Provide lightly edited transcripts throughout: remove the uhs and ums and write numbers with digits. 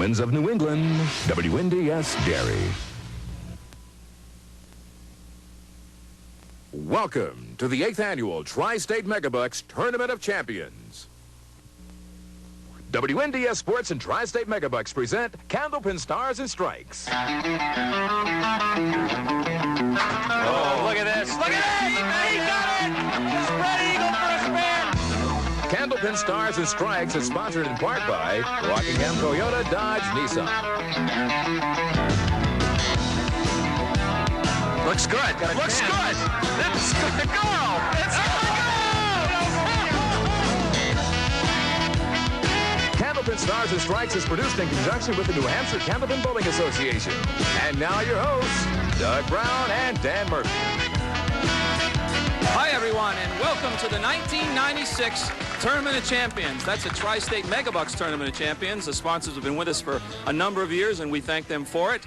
Winds of New England, WNDS Dairy. Welcome to the 8th Annual Tri-State Megabucks Tournament of Champions. WNDS Sports and Tri-State Megabucks present Candlepin Stars and Strikes. Oh, look at this. Look at that. He got it. Spread eagle for a spin. Candlepin Stars and Strikes is sponsored in part by Rockingham Toyota Dodge Nissan. Looks good. Looks good. That's the goal. It's the goal. Candlepin Stars and Strikes is produced in conjunction with the New Hampshire Candlepin Bowling Association. And now your hosts, Doug Brown and Dan Murphy. Hi, everyone, and welcome to the 1996 Tournament of Champions. That's a Tri-State Megabucks Tournament of Champions. The sponsors have been with us for a number of years, and we thank them for it.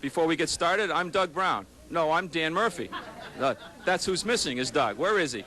Before we get started, I'm Doug Brown. No, I'm Dan Murphy. That's who's missing, is Doug. Where is he?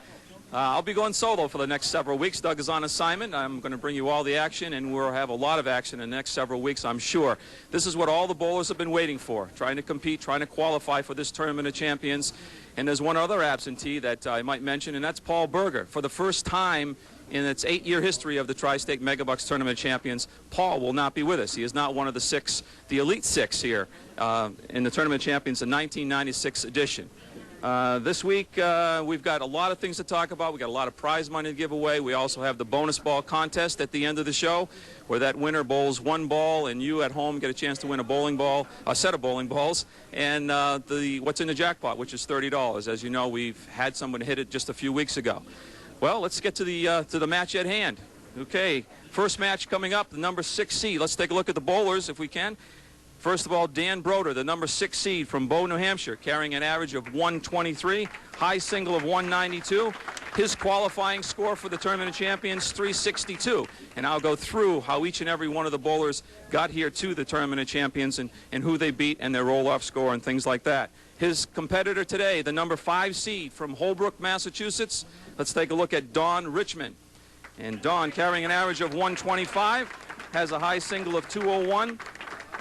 I'll be going solo for the next several weeks. Doug is on assignment. I'm going to bring you all the action, and we'll have a lot of action in the next several weeks, I'm sure. This is what all the bowlers have been waiting for, trying to compete, trying to qualify for this Tournament of Champions. And there's one other absentee that I might mention, and that's Paul Berger. For the first time in its 8-year history of the Tri-State Megabucks Tournament of Champions, Paul will not be with us. He is not one of the Elite Six here in the Tournament of Champions, the 1996 edition. This week, we've got a lot of things to talk about. We've got a lot of prize money to give away. We also have the bonus ball contest at the end of the show, where that winner bowls one ball, and you at home get a chance to win a bowling ball, a set of bowling balls, and what's in the jackpot, which is $30. As you know, we've had someone hit it just a few weeks ago. Well, let's get to the match at hand. Okay, first match coming up, the number 6 seed. Let's take a look at the bowlers if we can. First of all, Dan Brodeur, the number 6 seed from Bow, New Hampshire, carrying an average of 123, high single of 192. His qualifying score for the Tournament of Champions, 362. And I'll go through how each and every one of the bowlers got here to the Tournament of Champions and who they beat and their roll-off score and things like that. His competitor today, the number 5 seed from Holbrook, Massachusetts. Let's take a look at Don Richmond. And Don, carrying an average of 125, has a high single of 201.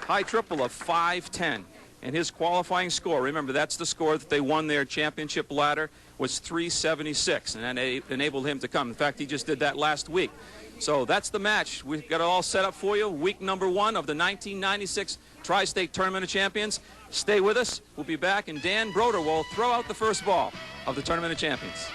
High triple of 510, and his qualifying score, remember that's the score that they won their championship ladder, was 376, and that enabled him to come. In fact, he just did that last week. So that's the match. We've got it all set up for you. Week number 1 of the 1996 Tri-State Tournament of Champions. Stay with us. We'll be back, and Dan Brodeur will throw out the first ball of the Tournament of Champions.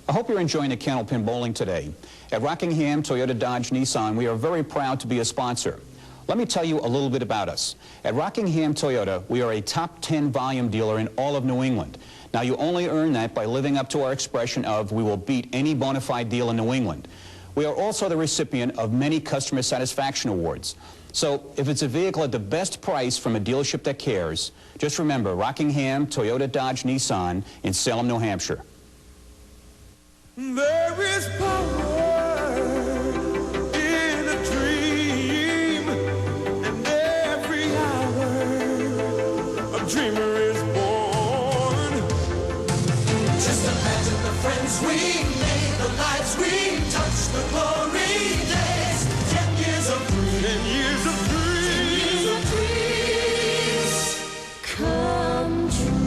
I hope you're enjoying the Candlepin bowling today. At Rockingham Toyota Dodge Nissan, we are very proud to be a sponsor. Let me tell you a little bit about us. At Rockingham Toyota, we are a top 10 volume dealer in all of New England. Now, you only earn that by living up to our expression of we will beat any bona fide deal in New England. We are also the recipient of many customer satisfaction awards. So, if it's a vehicle at the best price from a dealership that cares, just remember Rockingham Toyota Dodge Nissan in Salem, New Hampshire. There is power in a dream, and every hour a dreamer is born. Just imagine the friends we made, the lives we touched, the glory days. 10 years of dreams, 10 years of dreams, come true.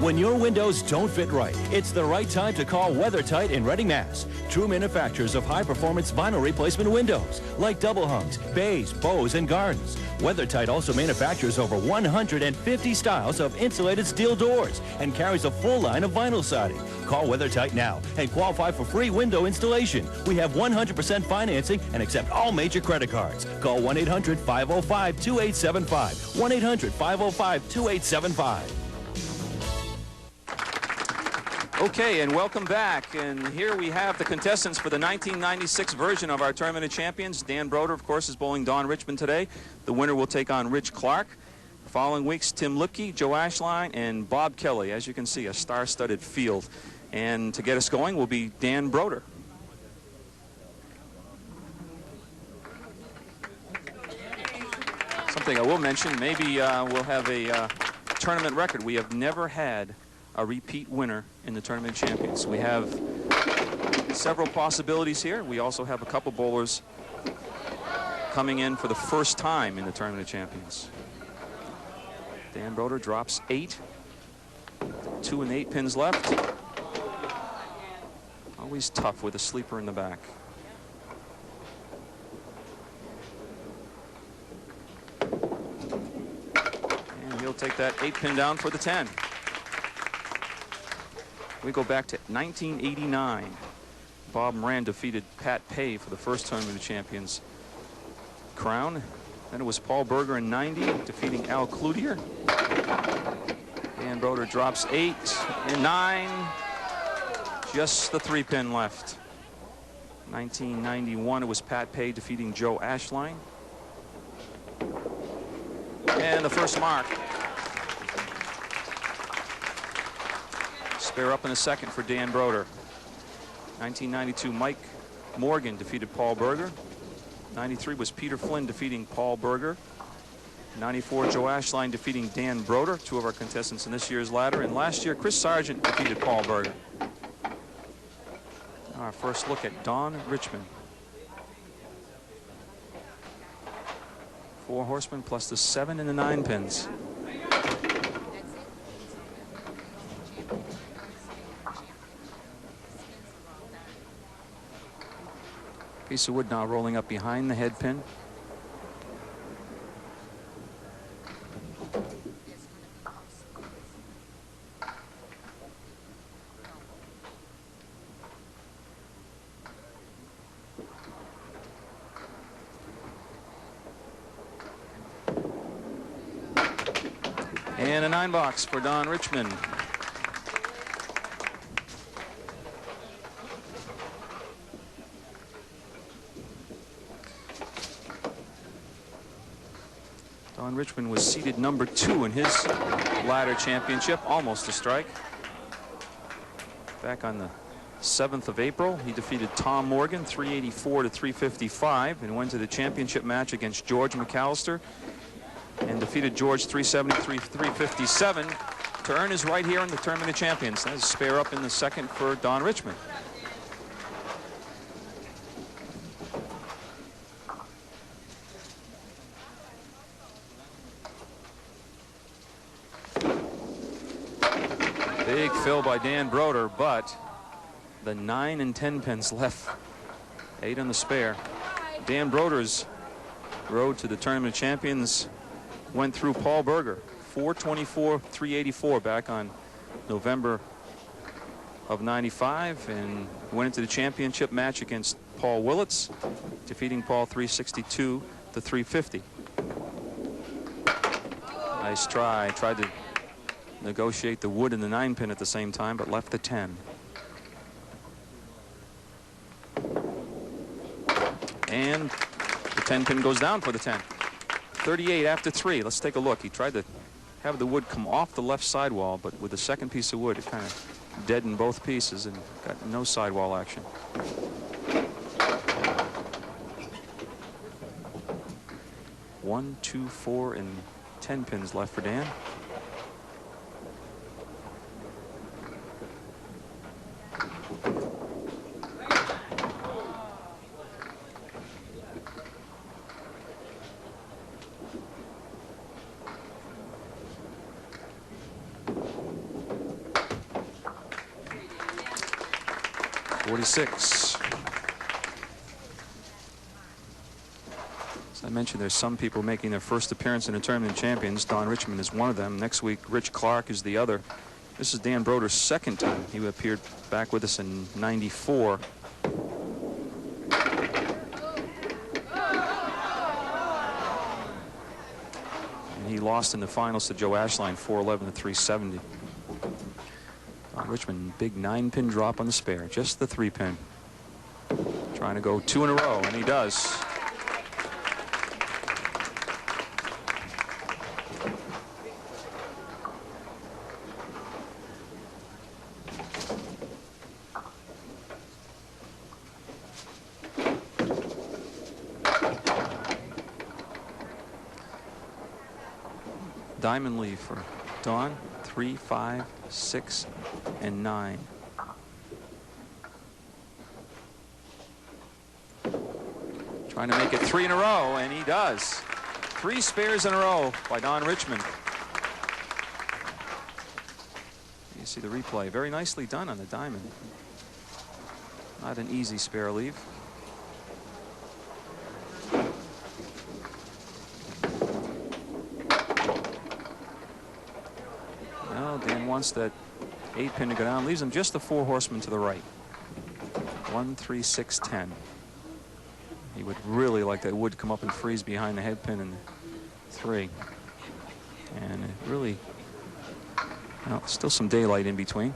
When your windows don't fit right, it's the right time to call WeatherTight in Reading, Mass. True manufacturers of high-performance vinyl replacement windows, like double hungs, bays, bows, and gardens. WeatherTight also manufactures over 150 styles of insulated steel doors and carries a full line of vinyl siding. Call WeatherTight now and qualify for free window installation. We have 100% financing and accept all major credit cards. Call 1-800-505-2875. 1-800-505-2875. Okay, and welcome back. And here we have the contestants for the 1996 version of our Tournament of Champions. Dan Brodeur, of course, is bowling Don Richmond today. The winner will take on Rich Clark. Following weeks, Tim Lipke, Joe Ashline, and Bob Kelly. As you can see, a star-studded field. And to get us going will be Dan Brodeur. Something I will mention, maybe we'll have a tournament record. We have never had a repeat winner in the Tournament of Champions. We have several possibilities here. We also have a couple bowlers coming in for the first time in the Tournament of Champions. Dan Brodeur drops 8. 2 and 8 pins left. Always tough with a sleeper in the back. And he'll take that 8 pin down for the 10. We go back to 1989. Bob Moran defeated Pat Pay for the first Tournament of Champions crown. Then it was Paul Berger in 90 defeating Al Cloutier. Dan Brodeur drops 8 and 9. Just the 3 pin left. 1991 it was Pat Pay defeating Joe Ashline. And the first mark. Spare up in a second for Dan Brodeur. 1992 Mike Morgan defeated Paul Berger. 93 was Peter Flynn defeating Paul Berger. 94 Joe Ashline defeating Dan Brodeur, 2 of our contestants in this year's ladder. And last year Chris Sargent defeated Paul Berger. Our first look at Don Richmond. 4 horsemen plus the 7 and the 9 pins. Piece of wood now rolling up behind the head pin. And a 9 box for Don Richmond. Don Richmond was seeded number 2 in his ladder championship, almost a strike. Back on the 7th of April, he defeated Tom Morgan 384 to 355 and went to the championship match against George McAllister and defeated George 373 357 to earn his right here in the Tournament of Champions. That's a spare up in the second for Don Richmond. Big fill by Dan Brodeur, but the 9 and 10 pins left. 8 on the spare. Dan Brodeur's road to the Tournament of Champions went through Paul Berger, 424, 384 back on November of 95, and went into the championship match against Paul Willits, defeating Paul 362 to 350. Nice try. Tried to negotiate the wood and the 9 pin at the same time, but left the 10. And the 10 pin goes down for the 10. 38 after 3. Let's take a look. He tried to have the wood come off the left sidewall, but with the second piece of wood, it kind of deadened both pieces and got no sidewall action. One, 2, 4, and 10 pins left for Dan. As I mentioned, there's some people making their first appearance in the Tournament of Champions. Don Richmond is one of them. Next week, Rich Clark is the other. This is Dan Brodeur's second time. He appeared back with us in '94. And he lost in the finals to Joe Ashline, 411 to 370. Richmond, big 9-pin drop on the spare, just the 3-pin. Trying to go 2 in a row, and he does. Diamond Lee for Don, 3, 5, 6, and 9. Trying to make it 3 in a row, and he does. 3 spares in a row by Don Richmond. You see the replay. Very nicely done on the diamond. Not an easy spare leave. Well, Dan wants that 8-pin to go down. Leaves him just the 4 horsemen to the right. 1, 3, 6, 10. He would really like that wood come up and freeze behind the head pin in 3. And it really, well, still some daylight in between.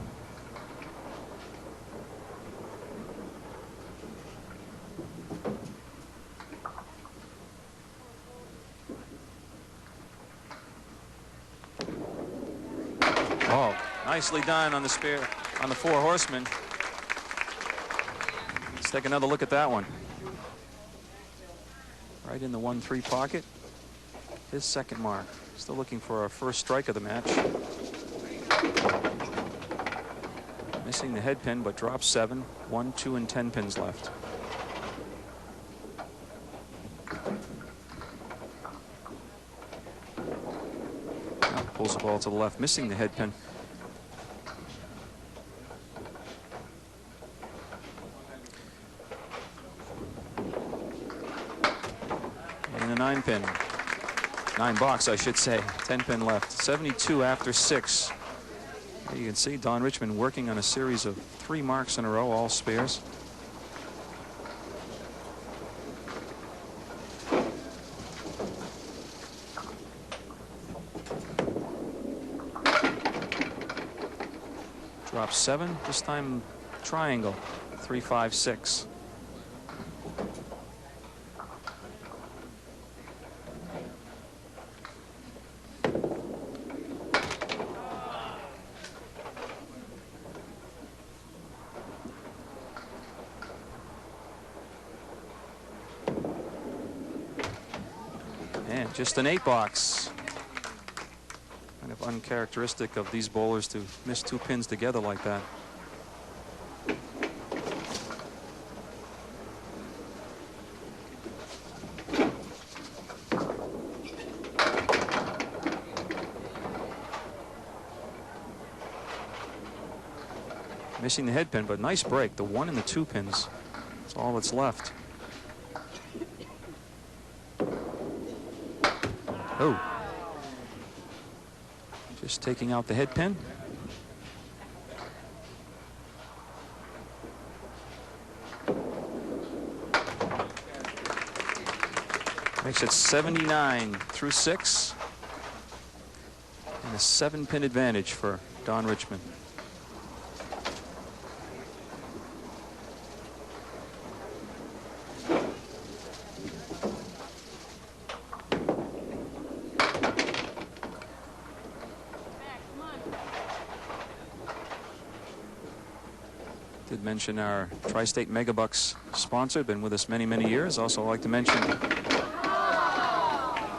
Oh, nicely done on the spare, on the 4 horsemen. Let's take another look at that one. Right in the 1-3 pocket. His second mark. Still looking for our first strike of the match. Missing the head pin, but drops 7. 1, 2, and 10 pins left. Now pulls the ball to the left, missing the head pin. And a 9-pin. 9 box, I should say. 10 pin left. 72 after 6. There you can see Don Richmond working on a series of 3 marks in a row, all spares. Drops 7. This time triangle. 3, 5, 6. And just an 8 box. Kind of uncharacteristic of these bowlers to miss 2 pins together like that. Missing the head pin, but nice break. The 1 and the 2 pins. That's all that's left. Oh. Just taking out the head pin. Makes it 79 through 6. And a 7-pin advantage for Don Richmond. Did mention our Tri-State Megabucks sponsor, been with us many, many years. Also like to mention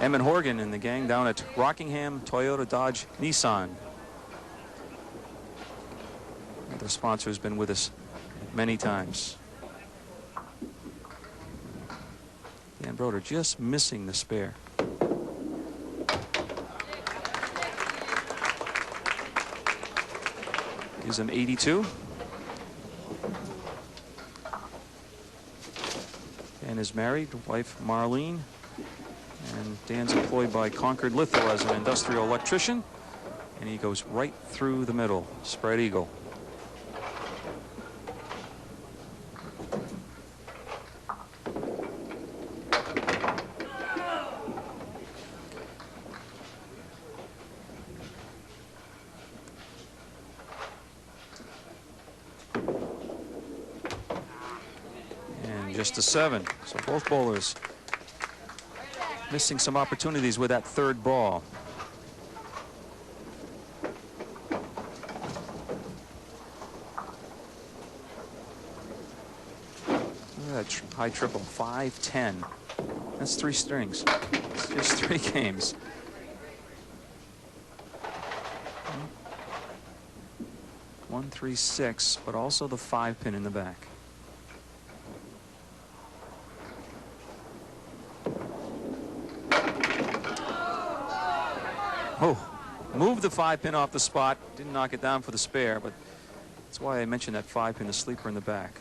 Emmett Horgan and the gang down at Rockingham, Toyota, Dodge, Nissan. Their sponsor has been with us many times. Dan Brodeur just missing the spare. Gives him 82. Dan is married, wife Marlene, and Dan's employed by Concord Litho as an industrial electrician, and he goes right through the middle, spread eagle. Just a 7. So both bowlers missing some opportunities with that 3rd ball. Look at that high triple. 5, 10. That's 3 strings. It's just 3 games. 136, but also the 5-pin in the back. Oh, moved the 5-pin off the spot. Didn't knock it down for the spare, but that's why I mentioned that 5-pin, the sleeper in the back.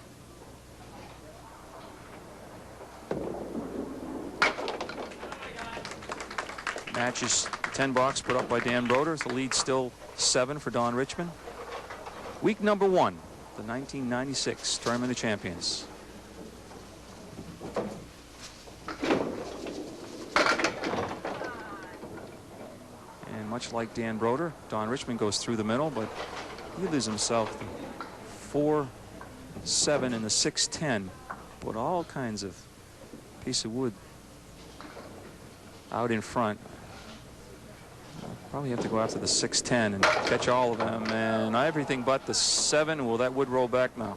Match is 10 box put up by Dan Brodeur. The lead still 7 for Don Richmond. Week number 1, the 1996 Tournament of Champions. And much like Dan Brodeur, Don Richmond goes through the middle, but he leaves himself the 4-7 and the 6-10. Put all kinds of piece of wood out in front. Probably have to go after the 6-10 and catch all of them, and everything but the 7. Will that wood roll back now?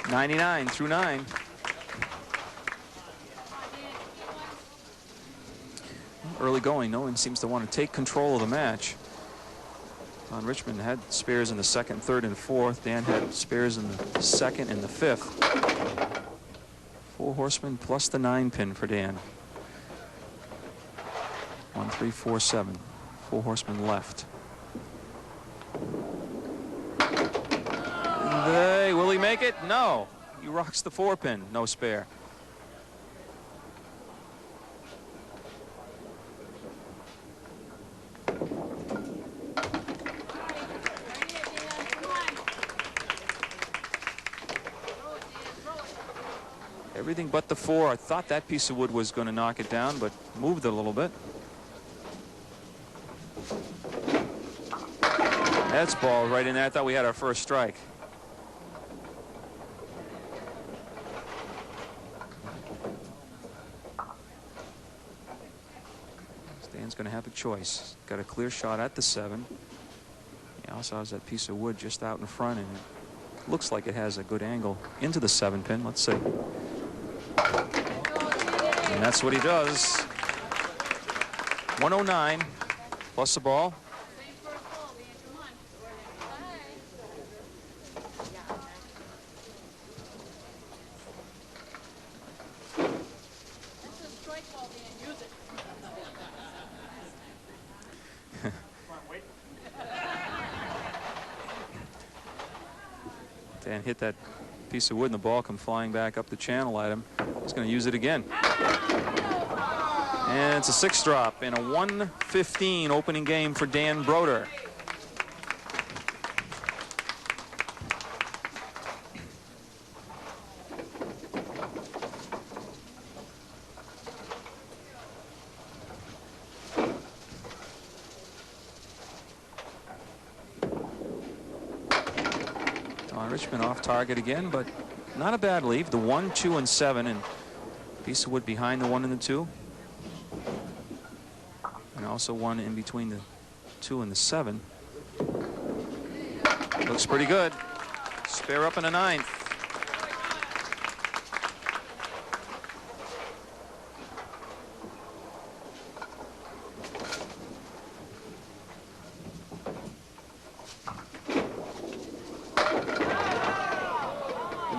$99 through 9. Early going. No one seems to want to take control of the match. Don Richmond had spares in the 2nd, 3rd, and 4th. Dan had spares in the 2nd and the 5th. 4 horsemen plus the 9-pin for Dan. 1, 3, 4, 7. 4 horsemen left. Will he make it? No. He rocks the 4-pin. No spare. Everything but the 4. I thought that piece of wood was going to knock it down, but moved it a little bit. That's ball right in there. I thought we had our first strike. Stan's going to have a choice. Got a clear shot at the 7. He also has that piece of wood just out in front, and it looks like it has a good angle into the 7-pin. Let's see. And that's what he does. 109 plus the ball. Dan hit that piece of wood and the ball come flying back up the channel at him. He's going to use it again. And it's a 6 drop in a 1:15 opening game for Dan Brodeur. Don Richmond off target again, but not a bad leave. The 1, 2, and 7, and piece of wood behind the 1 and the 2. And also one in between the 2 and the 7. Looks pretty good. Spare up in a 9th.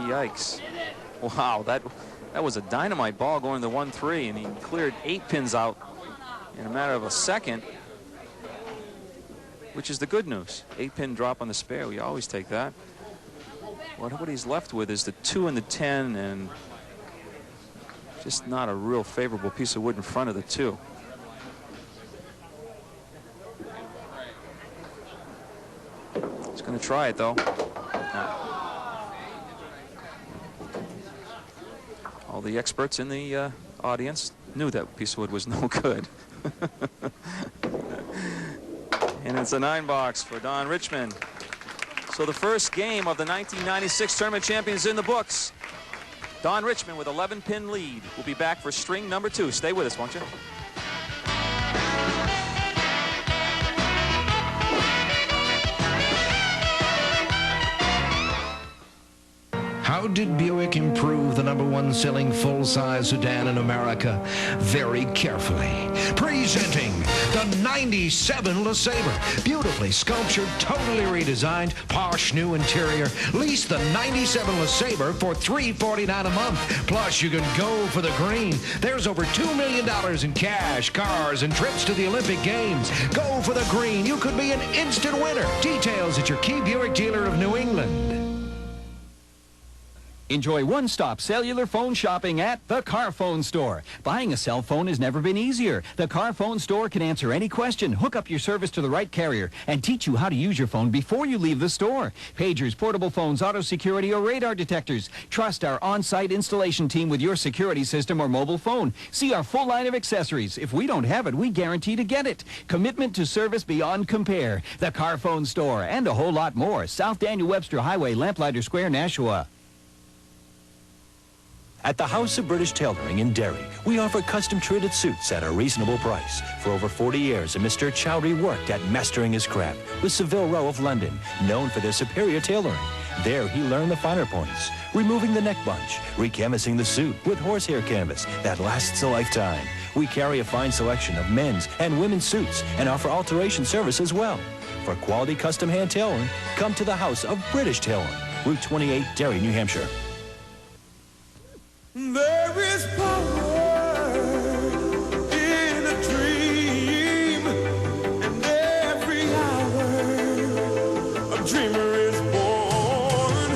Yikes. Wow, that was a dynamite ball going to 1-3, and he cleared 8 pins out in a matter of a second, which is the good news. 8-pin drop on the spare. We always take that. What he's left with is the 2 and the 10, and just not a real favorable piece of wood in front of the 2. He's going to try it, though. All the experts in the audience knew that piece of wood was no good. And it's a 9 box for Don Richmond. So the first game of the 1996 Tournament Champions in the books. Don Richmond with 11-pin lead. We'll be back for string number 2. Stay with us, won't you? How How did Buick improve the #1 selling full-size sedan in America? Very carefully. Presenting the 97 LeSabre. Beautifully sculptured, totally redesigned, posh new interior. Lease the 97 LeSabre for $349 a month. Plus, you can go for the green. There's over $2 million in cash, cars, and trips to the Olympic Games. Go for the green. You could be an instant winner. Details at your Key Buick dealer of New England. Enjoy one-stop cellular phone shopping at the Car Phone Store. Buying a cell phone has never been easier. The Car Phone Store can answer any question, hook up your service to the right carrier, and teach you how to use your phone before you leave the store. Pagers, portable phones, auto security, or radar detectors. Trust our on-site installation team with your security system or mobile phone. See our full line of accessories. If we don't have it, we guarantee to get it. Commitment to service beyond compare. The Car Phone Store, and a whole lot more. South Daniel Webster Highway, Lamplighter Square, Nashua. At the House of British Tailoring in Derry, we offer custom-treated suits at a reasonable price. For over 40 years, Mr. Chowdhury worked at mastering his craft with Savile Row of London, known for their superior tailoring. There, he learned the finer points, removing the neck bunch, recanvassing the suit with horsehair canvas that lasts a lifetime. We carry a fine selection of men's and women's suits and offer alteration service as well. For quality custom hand tailoring, come to the House of British Tailoring, Route 28, Derry, New Hampshire. There is power in a dream, and every hour a dreamer is born.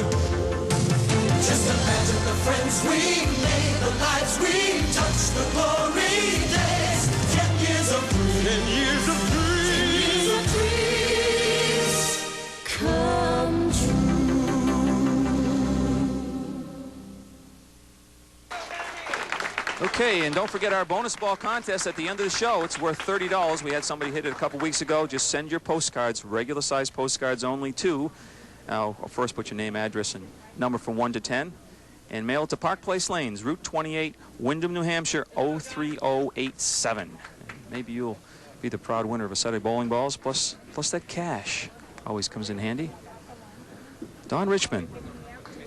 Just imagine the friends we made, the lives we touched, the glory days. 10 years of dreams. 10 years of dreams. 10 years of dreams come true. Okay, and don't forget our bonus ball contest at the end of the show. It's worth $30. We had somebody hit it a couple weeks ago. Just send your postcards, regular size postcards only, to, now first put your name, address, and number from 1 to 10, and mail it to Park Place Lanes, Route 28, Windham, New Hampshire, 03087. And maybe you'll be the proud winner of a set of bowling balls, plus that cash. Always comes in handy. Don Richmond,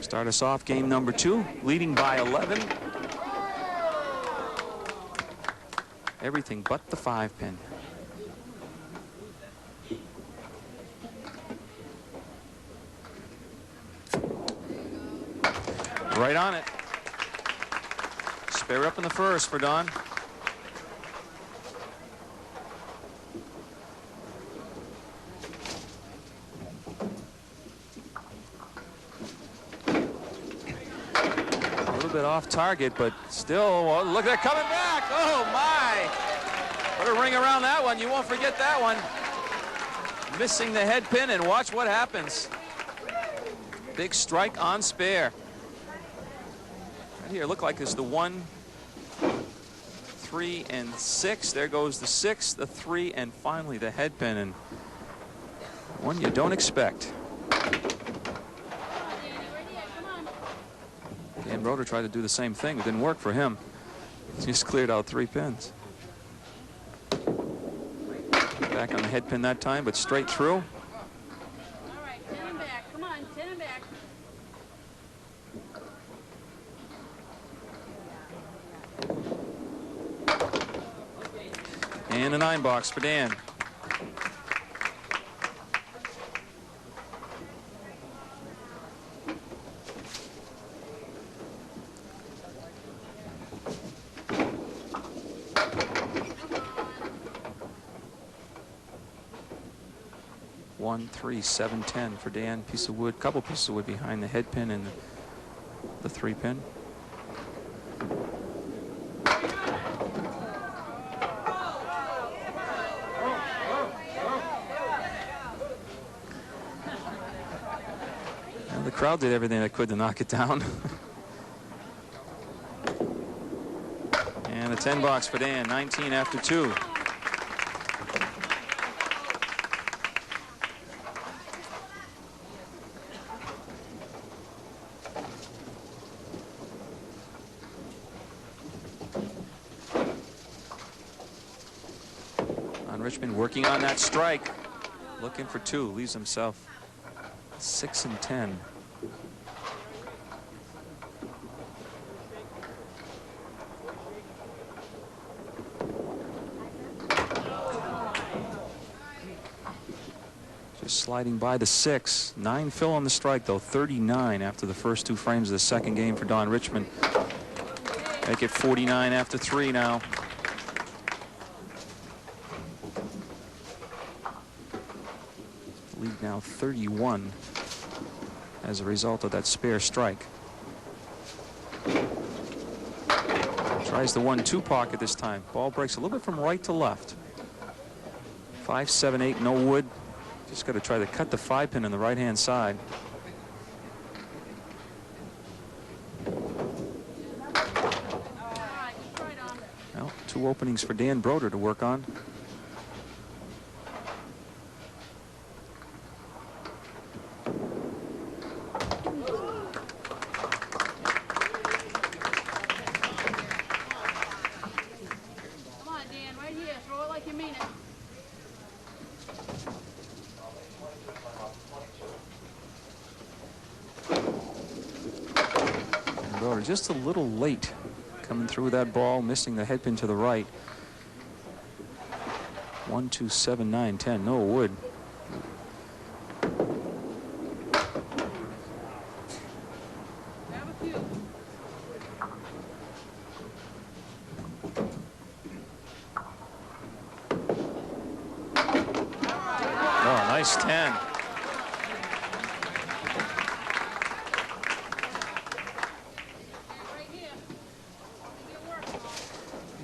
start us off game number 2, leading by 11. Everything but the 5-pin. Right on it. Spare up in the first for Don. A little bit off target, but still, oh, look at that coming back. Oh my. Put a ring around that one. You won't forget that one. Missing the head pin, and watch what happens. Big strike on spare. Right here, look like it's the 1, 3, and 6. There goes the 6, the 3, and finally the head pin, and one you don't expect. Dan Brodeur tried to do the same thing. It didn't work for him. He just cleared out 3 pins. Back on the head pin that time, but straight through. All right, 10 him back. Come on, 10 him back. And a 9 box for Dan. One, 3, 7, 10 for Dan. Piece of wood, couple pieces of wood behind the head pin and the 3 pin. And the crowd did everything they could to knock it down. And a 10 box for Dan, 19 after 2. Richmond working on that strike, looking for 2, leaves himself 6 and 10. Just sliding by the 6. 9 fill on the strike, though. 39 after the first 2 frames of the second game for Don Richmond. Make it 49 after 3 now. Lead now 31 as a result of that spare strike. Tries the 1-2 pocket this time. Ball breaks a little bit from right to left. 5, 7, 8, no wood. Just got to try to cut the 5-pin on the right-hand side. Well, 2 openings for Dan Brodeur to work on. Just a little late coming through that ball, missing the head pin to the right. 1, 2, 7, 9, 10. No wood. Oh, nice 10.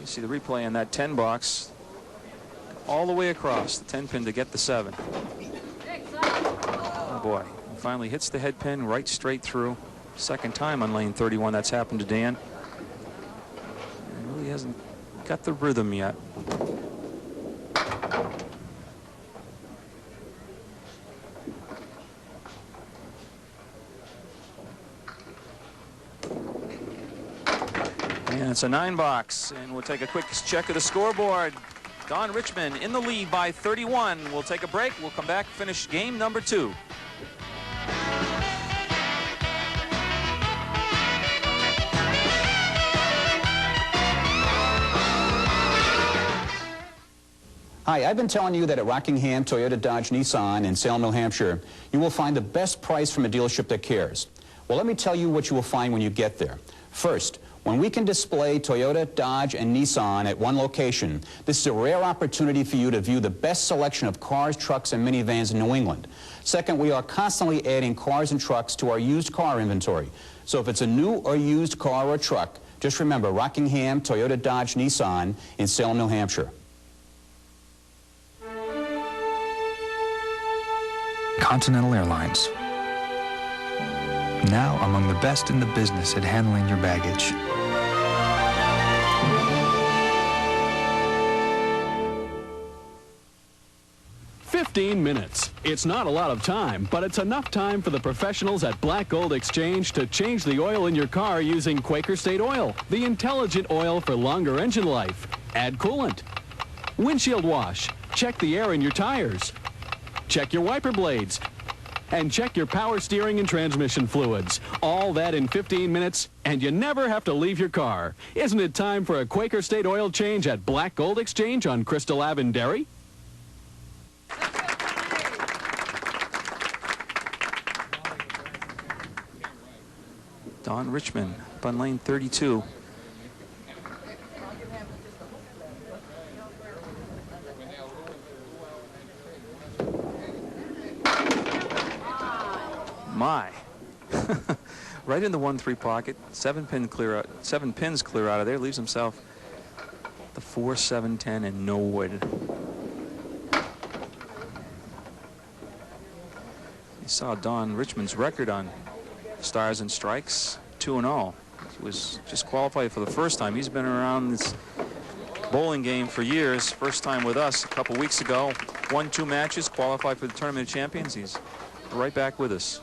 See the replay in that 10 box all the way across the 10 pin to get the 7. Oh boy, he finally hits the head pin right straight through. Second time on lane 31 that's happened to Dan. He really hasn't got the rhythm yet. And it's a 9 box, and we'll take a quick check of the scoreboard. Don Richmond in the lead by 31. We'll take a break. We'll come back, finish game number 2. Hi, I've been telling you that at Rockingham Toyota Dodge Nissan in Salem, New Hampshire, you will find the best price from a dealership that cares. Well, let me tell you what you will find when you get there. First, when we can display Toyota, Dodge, and Nissan at one location, this is a rare opportunity for you to view the best selection of cars, trucks, and minivans in New England. Second, we are constantly adding cars and trucks to our used car inventory. So if it's a new or used car or truck, just remember Rockingham Toyota Dodge Nissan in Salem, New Hampshire. Continental Airlines. Now among the best in the business at handling your baggage. Minutes. It's not a lot of time, but it's enough time for the professionals at Black Gold Exchange to change the oil in your car using Quaker State Oil, the intelligent oil for longer engine life. Add coolant. Windshield wash. Check the air in your tires. Check your wiper blades. And check your power steering and transmission fluids. All that in 15 minutes, and you never have to leave your car. Isn't it time for a Quaker State Oil change at Black Gold Exchange on Crystal Ave in Derry? Don Richmond up on lane 32. My. Right in the 1-3 pocket. 7 pins clear out of there. Leaves himself the 4, 7, 10 and no wood. You saw Don Richmond's record on Stars and Strikes, 2-0. He was just qualified for the first time. He's been around this bowling game for years. First time with us a couple weeks ago. Won 2 matches, qualified for the Tournament of Champions. He's right back with us.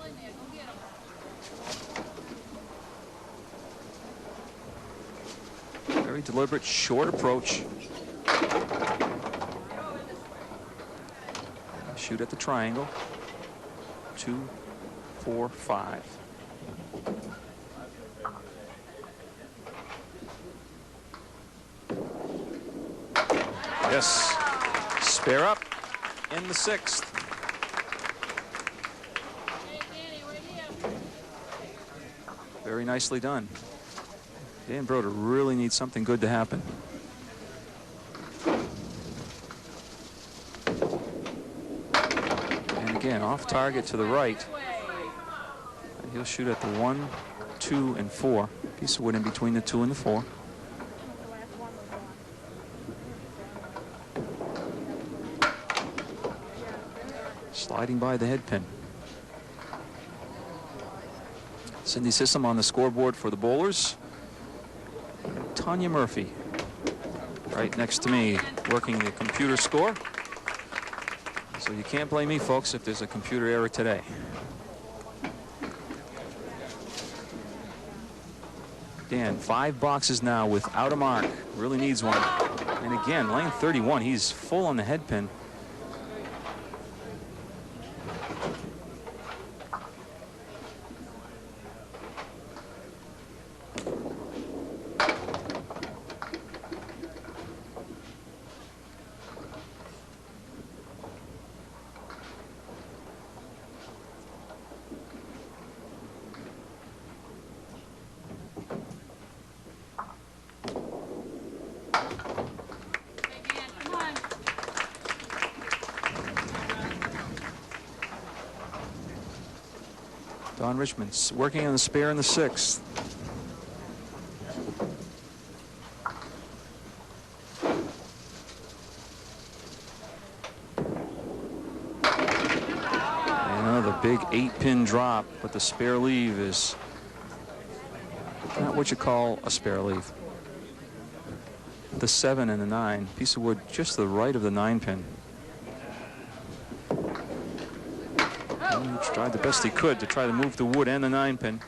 Very deliberate, short approach. Shoot at the triangle. 2, 4, 5. Yes. Spare up in the 6th. Very nicely done. Dan Brodeur really needs something good to happen. And again, off target to the right. And he'll shoot at the 1, 2, and 4. Piece of wood in between the 2 and the 4. Sliding by the head pin. Cindy Sissom on the scoreboard for the bowlers. Tanya Murphy right next to me working the computer score. So you can't blame me, folks, if there's a computer error today. Dan, 5 boxes now without a mark. Really needs one. And again, lane 31, he's full on the head pin. Don Richmond's working on the spare in the 6th. Another big 8-pin drop, but the spare leave is not what you call a spare leave. The 7 and the 9. Piece of wood just to the right of the 9-pin. He tried the best he could to try to move the wood and the 9-pin.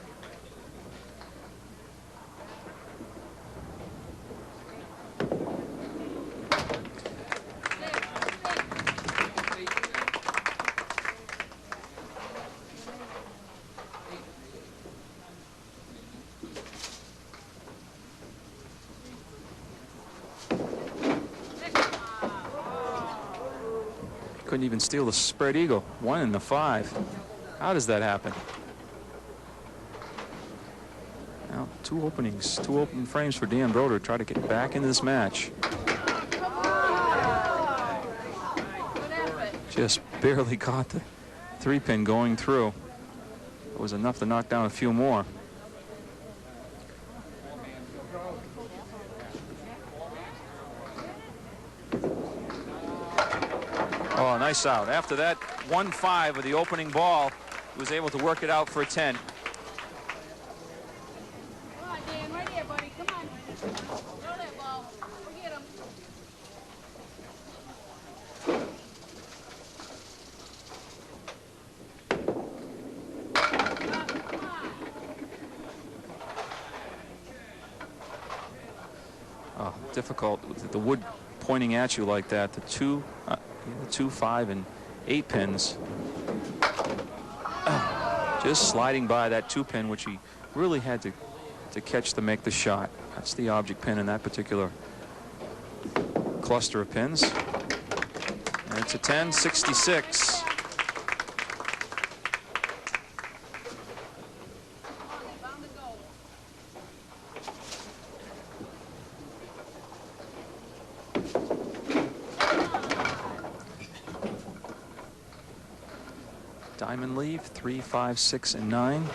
Couldn't even steal the spread eagle. 1 in the 5. How does that happen? Now, 2 openings, 2 open frames for Dan Brodeur to try to get back into this match. Just barely caught the 3-pin going through. It was enough to knock down a few more. Oh, nice out. After that 1-5 of the opening ball, he was able to work it out for a 10. Come on, Dan, right here, buddy. Come on. Throw that ball. Go get him. Oh, difficult with the wood pointing at you like that. The 2, 5, and 8 pins. Just sliding by that 2-pin, which he really had to catch to make the shot. That's the object pin in that particular cluster of pins. And it's a 10-66. Diamond leave 3, 5, 6, and 9.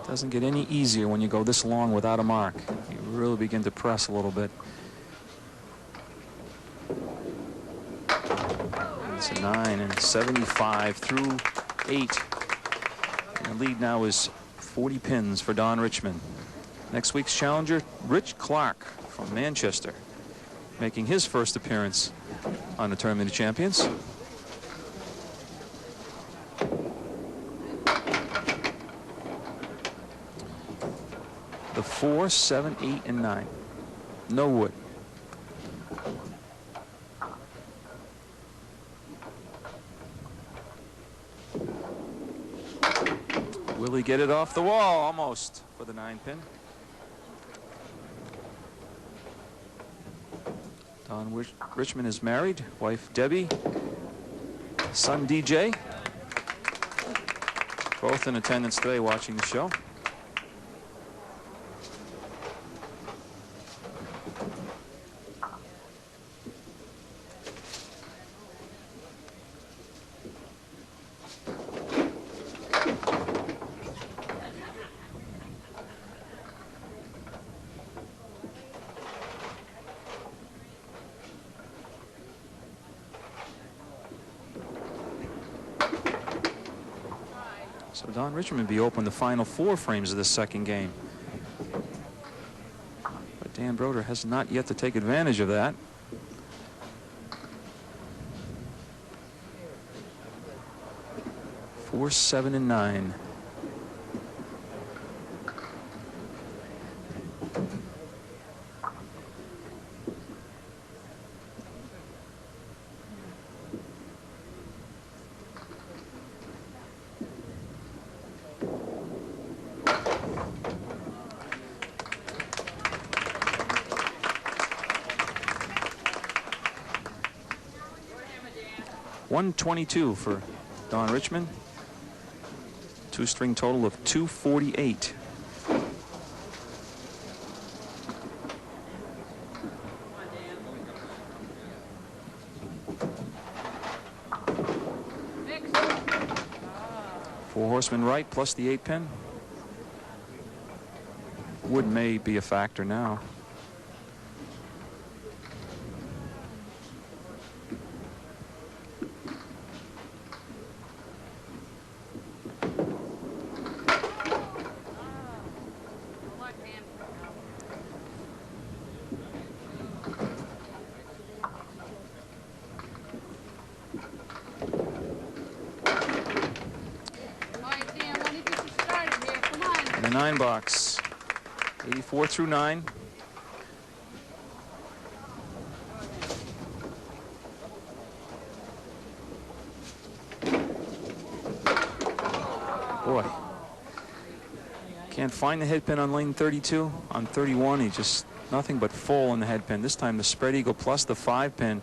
Doesn't get any easier when you go this long without a mark. You really begin to press a little bit. It's a 9 and 75 through 8. And the lead now is 40 pins for Don Richmond. Next week's challenger, Rich Clark from Manchester, making his first appearance on the Tournament of Champions. The 4, 7, 8, and 9. No wood. Will he get it off the wall? Almost for the 9-pin. Don Richmond is married, wife Debbie, son DJ. Both in attendance today watching the show. So Don Richmond be open the final 4 frames of this second game. But Dan Brodeur has not yet to take advantage of that. Four, 7, and 9. $122 for Don Richmond. 2-string total of 248. Four horsemen right plus the 8-pin. Wood may be a factor now. The 9 box, 84 through 9. Boy, can't find the head pin on lane 32. On 31, he just nothing but full in the head pin. This time the spread eagle plus the 5-pin.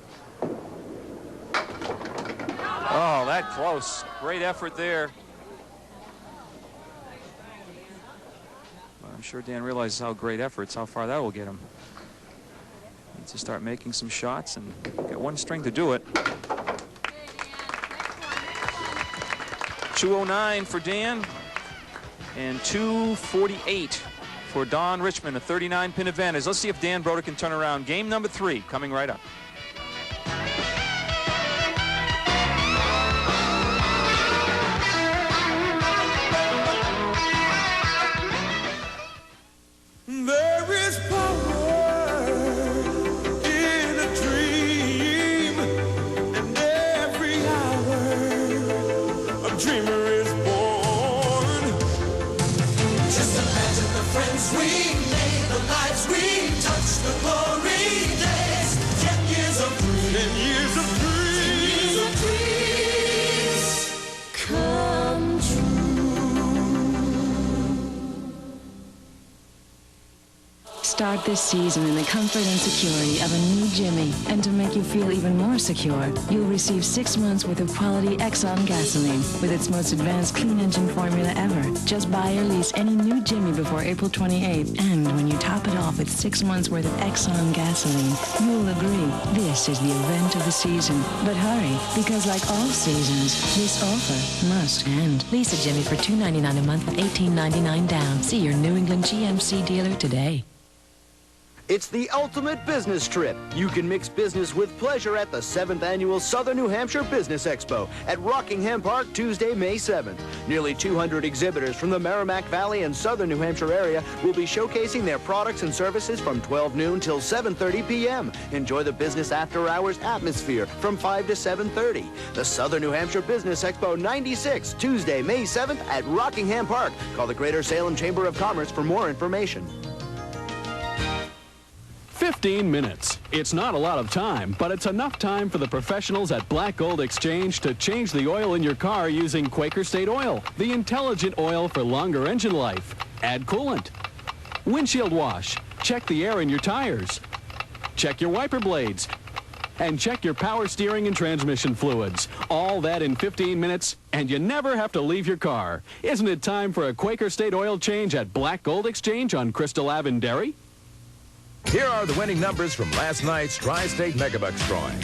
Oh, that close. Great effort there. I'm sure Dan realizes how great efforts, how far that will get him. Needs to start making some shots and get 1 string to do it. 209 for Dan and 248 for Don Richmond, a 39-pin advantage. Let's see if Dan Brodeur can turn around. Game number 3 coming right up. There is power in a dream, and every hour a dreamer is born. Just imagine the friends we made, the lives we touched, the glory days. 10 years of dreams. 10 years of dreams. 10 years of dreams come true. Start this season in the comfort and security of a new Jimmy. And to make you feel even more secure, you'll receive 6 months worth of quality Exxon gasoline with its most advanced clean engine formula ever. Just buy or lease any new Jimmy before April 28th. And when you top it off with 6 months worth of Exxon gasoline, you'll agree this is the event of the season. But hurry, because like all seasons, this offer must end. Lease a Jimmy for $2.99 a month with $18.99 down. See your New England GMC dealer today. It's the ultimate business trip. You can mix business with pleasure at the 7th Annual Southern New Hampshire Business Expo at Rockingham Park, Tuesday, May 7th. Nearly 200 exhibitors from the Merrimack Valley and Southern New Hampshire area will be showcasing their products and services from 12 noon till 7:30 p.m. Enjoy the business after-hours atmosphere from 5 to 7:30. The Southern New Hampshire Business Expo 96, Tuesday, May 7th at Rockingham Park. Call the Greater Salem Chamber of Commerce for more information. 15 minutes. It's not a lot of time, but it's enough time for the professionals at Black Gold Exchange to change the oil in your car using Quaker State Oil, the intelligent oil for longer engine life. Add coolant. Windshield wash. Check the air in your tires. check your wiper blades, and check your power steering and transmission fluids. All that in 15 minutes, and you never have to leave your car. Isn't it time for a Quaker State oil change at Black Gold Exchange on Crystal Ave in Derry? Here are the winning numbers from last night's Tri-State Megabucks drawing.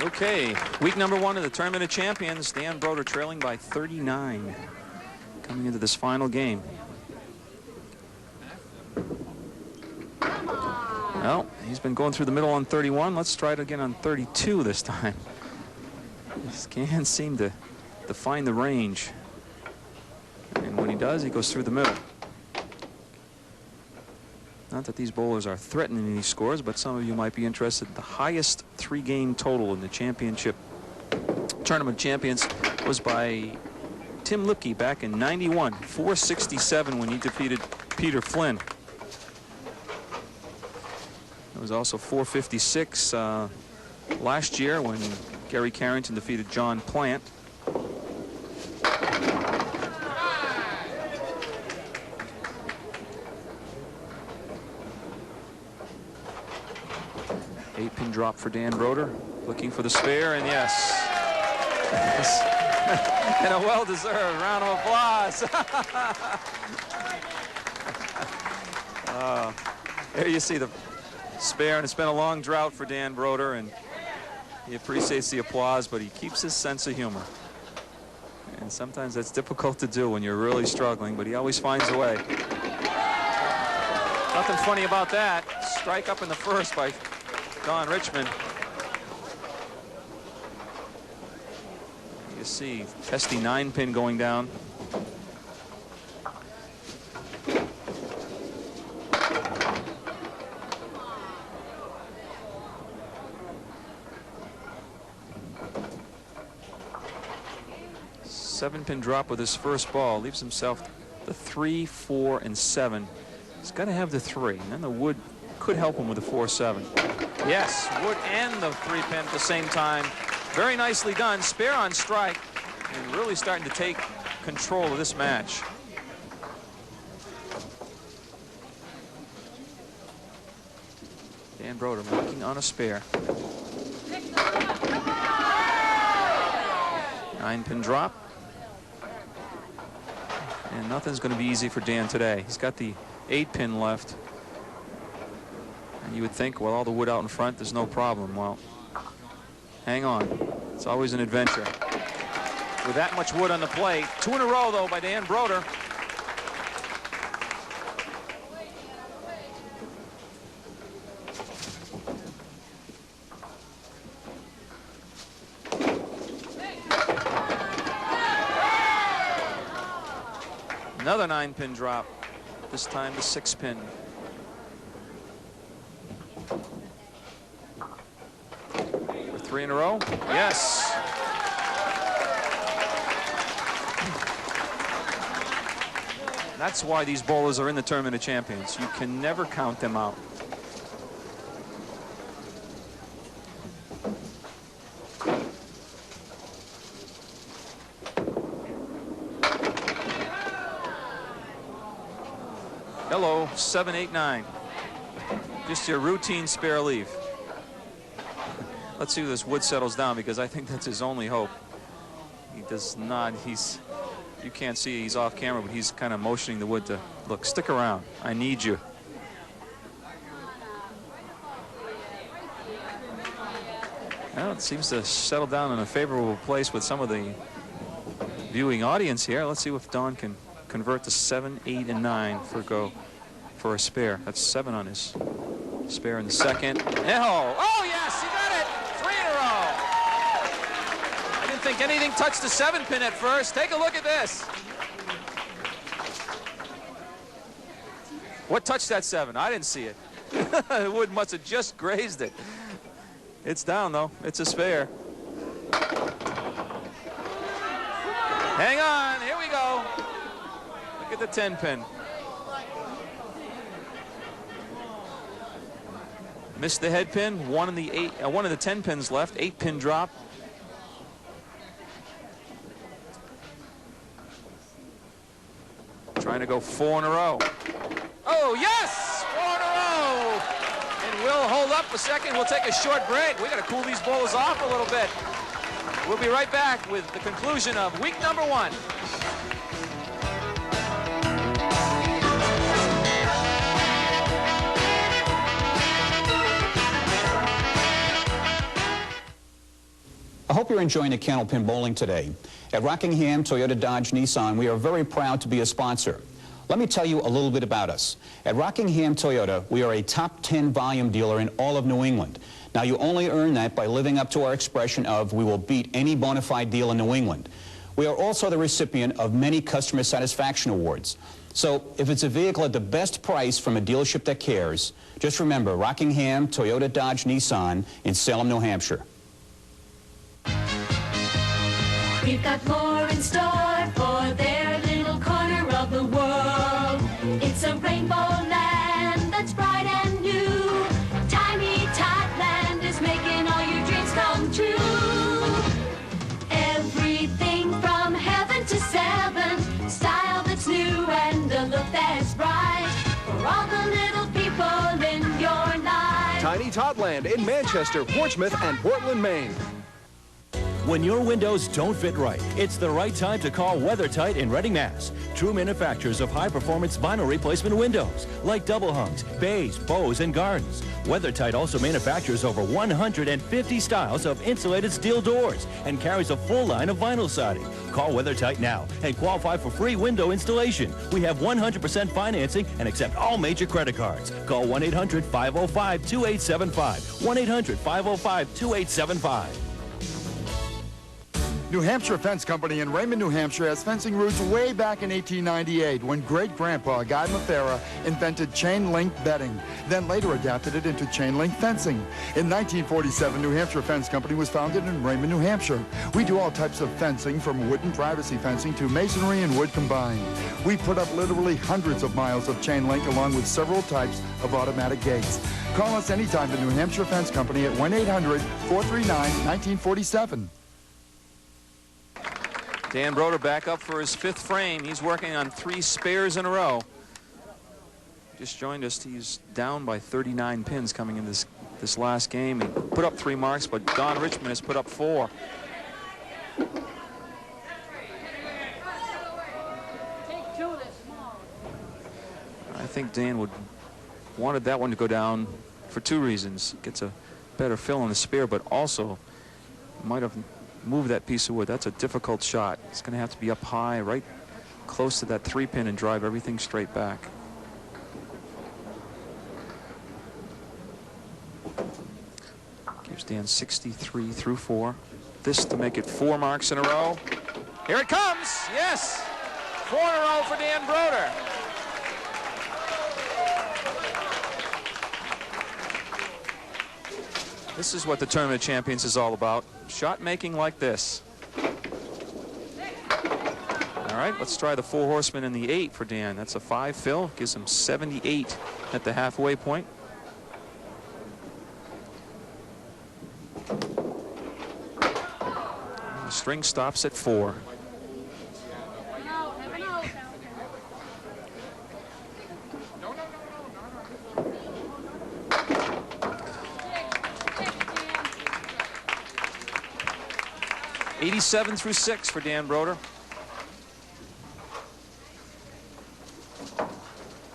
Okay, week number 1 of the Tournament of Champions. Dan Brodeur trailing by 39 coming into this final game. Well, he's been going through the middle on 31. Let's try it again on 32 this time. Just can't seem to find the range. And when he does, he goes through the middle. Not that these bowlers are threatening these scores, but some of you might be interested. The highest 3-game total in the championship Tournament of Champions was by Tim Lipke back in '91, 467 when he defeated Peter Flynn. It was also 456 last year when Gary Carrington defeated John Plant. Eight-pin drop for Dan Brodeur, looking for the spare, and yes. And a well-deserved round of applause. There you see the spare, and it's been a long drought for Dan Brodeur, and he appreciates the applause, but he keeps his sense of humor. And sometimes that's difficult to do when you're really struggling, but he always finds a way. Nothing funny about that. Strike up in the first by Don Richmond. You see pesky 9-pin going down. Seven-pin drop with his first ball leaves himself the 3, 4, and 7. He's got to have the 3, and then the wood could help him with the 4-7. Yes, wood and the 3-pin at the same time. Very nicely done. Spare on strike, and really starting to take control of this match. Dan Brodeur working on a spare. 9-pin drop. And nothing's going to be easy for Dan today. He's got the 8-pin left. And you would think, well, all the wood out in front, there's no problem. Well, hang on. It's always an adventure. With that much wood on the plate. 2 in a row, though, by Dan Brodeur. Another 9-pin drop. This time the 6-pin. For 3 in a row. Yes. That's why these bowlers are in the Tournament of Champions. You can never count them out. Hello, 7, 8, 9. Just your routine spare leave. Let's see if this wood settles down, because I think that's his only hope. He does not. You can't see he's off camera, but he's kind of motioning the wood to, look, stick around. I need you. Well, it seems to settle down in a favorable place with some of the viewing audience here. Let's see if Don can convert to 7, 8, and 9 for a spare. That's 7 on his spare in the second. Oh, yes, he got it. 3 in a row. I didn't think anything touched the 7-pin at first. Take a look at this. What touched that 7? I didn't see it. The wood must have just grazed it. It's down, though. It's a spare. Hang on. Here we go. Look at the 10-pin. Missed the head pin. One of the 10 pins left. 8-pin drop. Trying to go 4 in a row. Oh, yes! 4 in a row! And we'll hold up a second. We'll take a short break. We got to cool these bowlers off a little bit. We'll be right back with the conclusion of week number 1. I hope you're enjoying the Candlepin bowling today. At Rockingham, Toyota, Dodge, Nissan, we are very proud to be a sponsor. Let me tell you a little bit about us. At Rockingham Toyota, we are a top 10 volume dealer in all of New England. Now, you only earn that by living up to our expression of we will beat any bona fide deal in New England. We are also the recipient of many customer satisfaction awards. So, if it's a vehicle at the best price from a dealership that cares, just remember Rockingham, Toyota, Dodge, Nissan in Salem, New Hampshire. We've got more in store for their little corner of the world. It's a rainbow land that's bright and new. Tiny Totland is making all your dreams come true. Everything from heaven to 7, style that's new and a look that's bright for all the little people in your life. Tiny Totland in Manchester, Portsmouth, and Portland, Maine. When your windows don't fit right, it's the right time to call WeatherTight in Reading, Mass. True manufacturers of high-performance vinyl replacement windows, like double hungs, bays, bows, and gardens. WeatherTight also manufactures over 150 styles of insulated steel doors and carries a full line of vinyl siding. Call WeatherTight now and qualify for free window installation. We have 100% financing and accept all major credit cards. Call 1-800-505-2875. 1-800-505-2875. New Hampshire Fence Company in Raymond, New Hampshire has fencing roots way back in 1898 when great-grandpa Guy Mathera invented chain-link bedding, then later adapted it into chain-link fencing. In 1947, New Hampshire Fence Company was founded in Raymond, New Hampshire. We do all types of fencing, from wooden privacy fencing to masonry and wood combined. We put up literally hundreds of miles of chain-link along with several types of automatic gates. Call us anytime at New Hampshire Fence Company at 1-800-439-1947. Dan Brodeur back up for his 5th frame. He's working on 3 spares in a row. Just joined us. He's down by 39 pins coming in this last game. He put up 3 marks, but Don Richmond has put up 4. I think Dan wanted that one to go down for 2 reasons. Gets a better fill on the spare, but also might have move that piece of wood. That's a difficult shot. It's going to have to be up high, right close to that 3-pin, and drive everything straight back. Gives Dan 63 through 4. This to make it 4 marks in a row. Here it comes. Yes. 4 in a row for Dan Brodeur. This is what the Tournament of Champions is all about. Shot making like this. All right, let's try the 4 horsemen in the 8 for Dan. That's a 5 fill. Gives him 78 at the halfway point. And the string stops at 4. '87 through 6 for Dan Brodeur,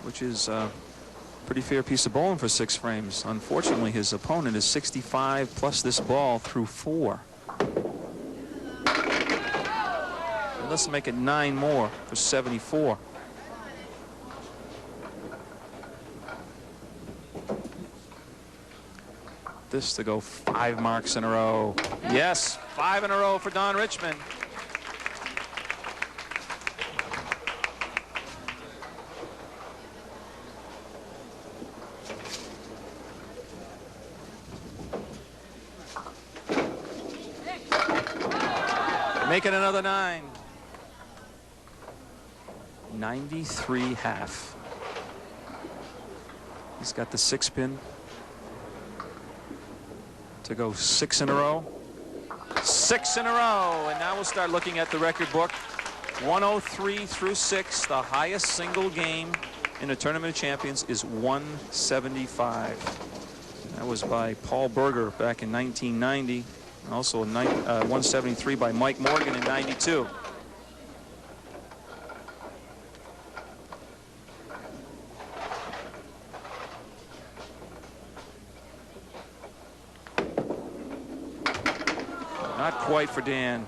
which is a pretty fair piece of bowling for 6 frames. Unfortunately, his opponent is 65 plus this ball through 4. And let's make it 9 more for 74. This to go 5 marks in a row. Yes, 5 in a row for Don Richmond. Make it another 9. 93 half. He's got the 6-pin to go 6 in a row. 6 in a row, and now we'll start looking at the record book. 103 through 6. The highest single game in a Tournament of Champions is 175. That was by Paul Berger back in 1990. Also 173 by Mike Morgan in 92. Not quite for Dan.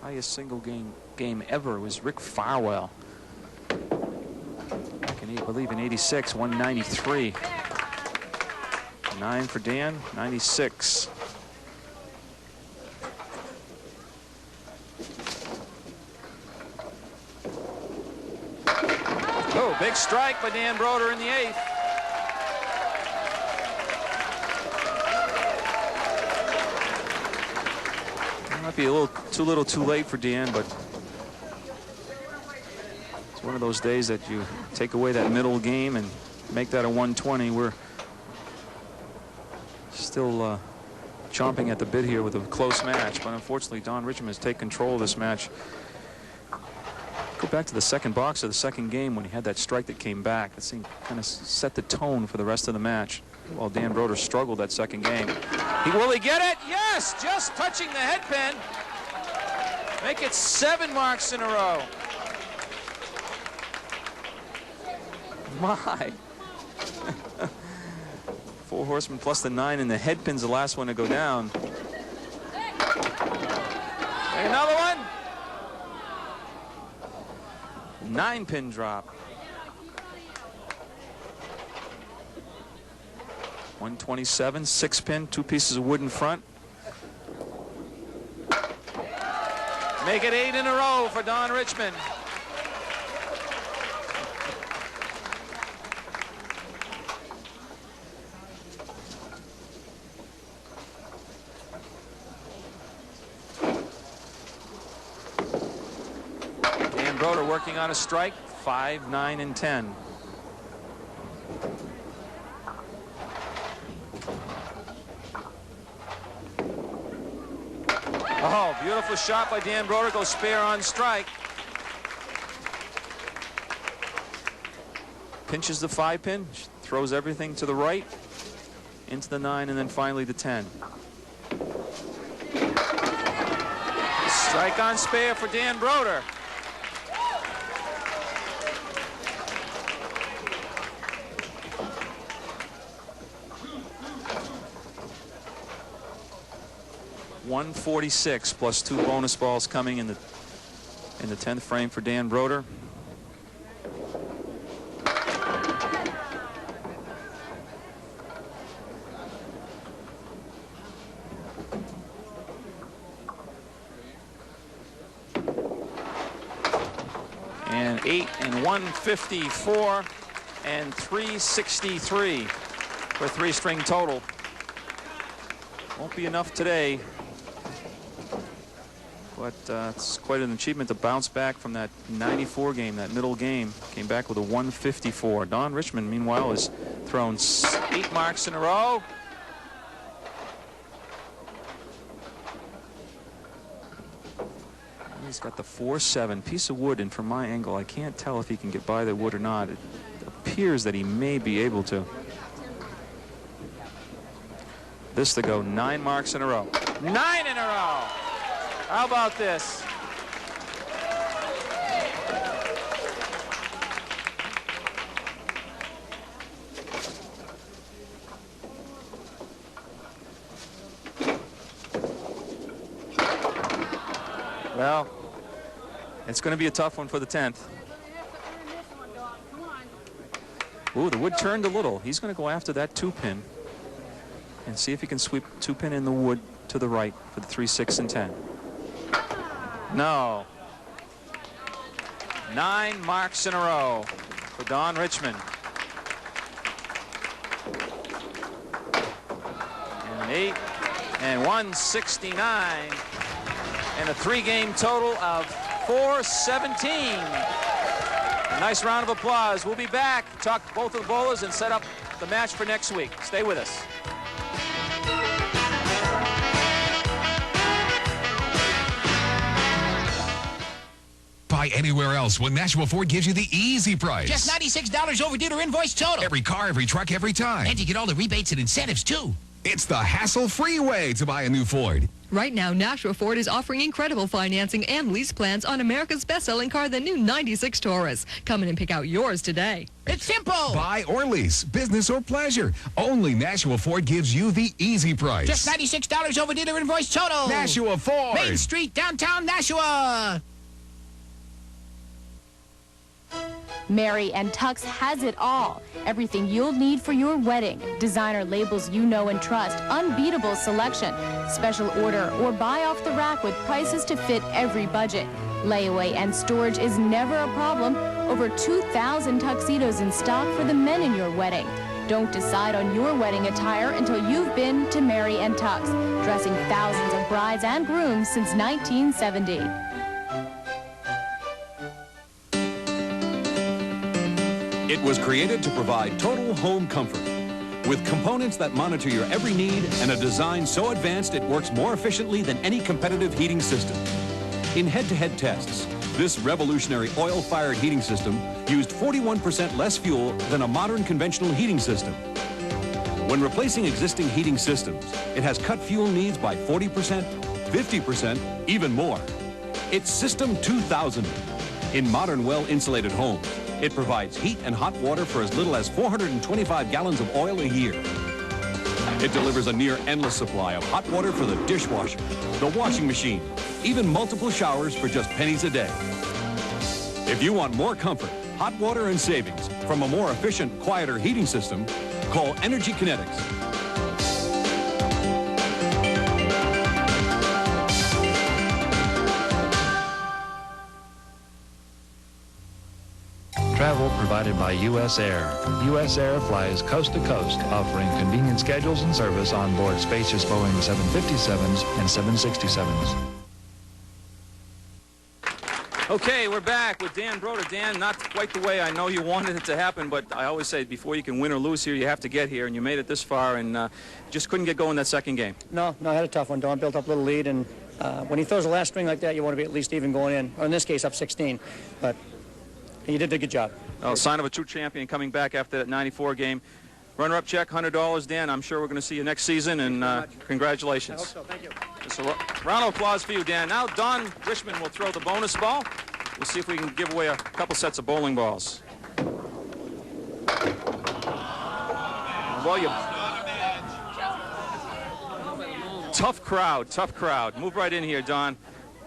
Highest single game ever was Rick Farwell. Back in, I believe, in '86, 193. 9 for Dan, 96. Oh, big strike by Dan Brodeur in the 8th. Might be a little too late for Dan, but it's one of those days that you take away that middle game and make that a 120. We're still chomping at the bit here with a close match, but unfortunately Don Richmond has taken control of this match. Go back to the second box of the second game when he had that strike that came back. That seemed kind of set the tone for the rest of the match, while Dan Brodeur struggled that second game. Will he get it? Yes, just touching the head pin. Make it 7 marks in a row. My. 4 horsemen plus the 9, and the head pin's the last one to go down. Take another one. 9-pin drop. 127, 6-pin, 2 pieces of wood in front. Make it 8 in a row for Don Richmond. Dan Brodeur working on a strike, 5, 9, and 10. Oh, beautiful shot by Dan Brodeur. Goes spare on strike. Pinches the 5-pin, throws everything to the right, into the 9, and then finally the 10. Strike on spare for Dan Brodeur. .146 plus 2 bonus balls coming in the 10th frame for Dan Brodeur. And 8 and 154 and 363 for a 3-string total. Won't be enough today. But it's quite an achievement to bounce back from that 94 game, that middle game. Came back with a 154. Don Richmond, meanwhile, has thrown 8 marks in a row. He's got the 4-7 piece of wood, and from my angle, I can't tell if he can get by the wood or not. It appears that he may be able to. This to go 9 marks in a row. 9 in a row! How about this? Well, it's going to be a tough one for the 10th. Ooh, the wood turned a little. He's going to go after that 2-pin and see if he can sweep 2-pin in the wood to the right for the 3, 6, and 10. No. 9 marks in a row for Don Richmond. And 8 and 169 and a 3-game total of 417. A nice round of applause. We'll be back, talk to both of the bowlers, and set up the match for next week. Stay with us. Buy anywhere else when Nashua Ford gives you the easy price. Just $96 overdue to invoice total. Every car, every truck, every time. And you get all the rebates and incentives, too. It's the hassle-free way to buy a new Ford. Right now, Nashua Ford is offering incredible financing and lease plans on America's best-selling car, the new 96 Taurus. Come in and pick out yours today. It's simple. Buy or lease, business or pleasure. Only Nashua Ford gives you the easy price. Just $96 overdue to invoice total. Nashua Ford. Main Street, downtown Nashua. Mary and Tux has it all. Everything you'll need for your wedding. Designer labels you know and trust. Unbeatable selection. Special order or buy off the rack with prices to fit every budget. Layaway and storage is never a problem. Over 2,000 tuxedos in stock for the men in your wedding. Don't decide on your wedding attire until you've been to Mary and Tux, dressing thousands of brides and grooms since 1970. It was created to provide total home comfort with components that monitor your every need and a design so advanced it works more efficiently than any competitive heating system. In head-to-head tests, this revolutionary oil-fired heating system used 41% less fuel than a modern conventional heating system. When replacing existing heating systems, it has cut fuel needs by 40%, 50%, even more. It's System 2000. In modern, well-insulated homes, it provides heat and hot water for as little as 425 gallons of oil a year. It delivers a near endless supply of hot water for the dishwasher, the washing machine, even multiple showers for just pennies a day. If you want more comfort, hot water, and savings from a more efficient, quieter heating system, call Energy Kinetics. Travel provided by U.S. Air. U.S. Air flies coast to coast, offering convenient schedules and service on board spacious Boeing 757s and 767s. Okay, we're back with Dan Brodeur. Dan, not quite the way I know you wanted it to happen, but I always say before you can win or lose here, you have to get here, and you made it this far, and just couldn't get going that second game. No, I had a tough one. Don built up a little lead, and when he throws the last string like that, you want to be at least even going in, or in this case, up 16. But you did a good job. Oh, sign of a true champion coming back after that 94 game. Runner-up check, $100. Dan, I'm sure we're going to see you next season, and congratulations. I hope so. Thank you. Just a round of applause for you, Dan. Now Don Richmond will throw the bonus ball. We'll see if we can give away a couple sets of bowling balls. Well, you... Tough crowd. Move right in here, Don.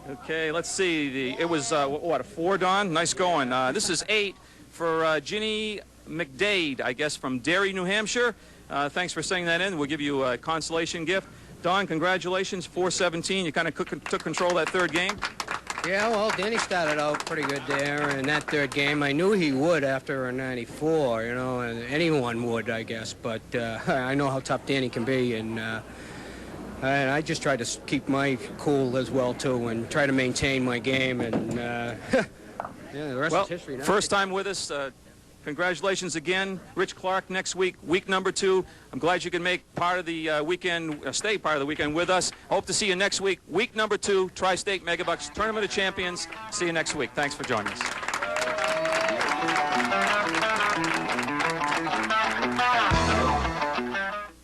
Okay, let's see. It was, what, a 4, Don? Nice going. This is 8 for Ginny McDade, I guess, from Derry, New Hampshire. Thanks for sending that in. We'll give you a consolation gift. Don, congratulations, 417. You kind of took control of that third game. Yeah, well, Danny started out pretty good there in that third game. I knew he would after a 94, you know, and anyone would, I guess. But I know how tough Danny can be, and I just tried to keep my cool as well, too, and try to maintain my game. And yeah, the rest is history now. First time with us. Congratulations again. Rich Clark next week, week number 2. I'm glad you can make part of the weekend, stay part of the weekend with us. Hope to see you next week, week number 2, Tri-State Megabucks Tournament of Champions. See you next week. Thanks for joining us.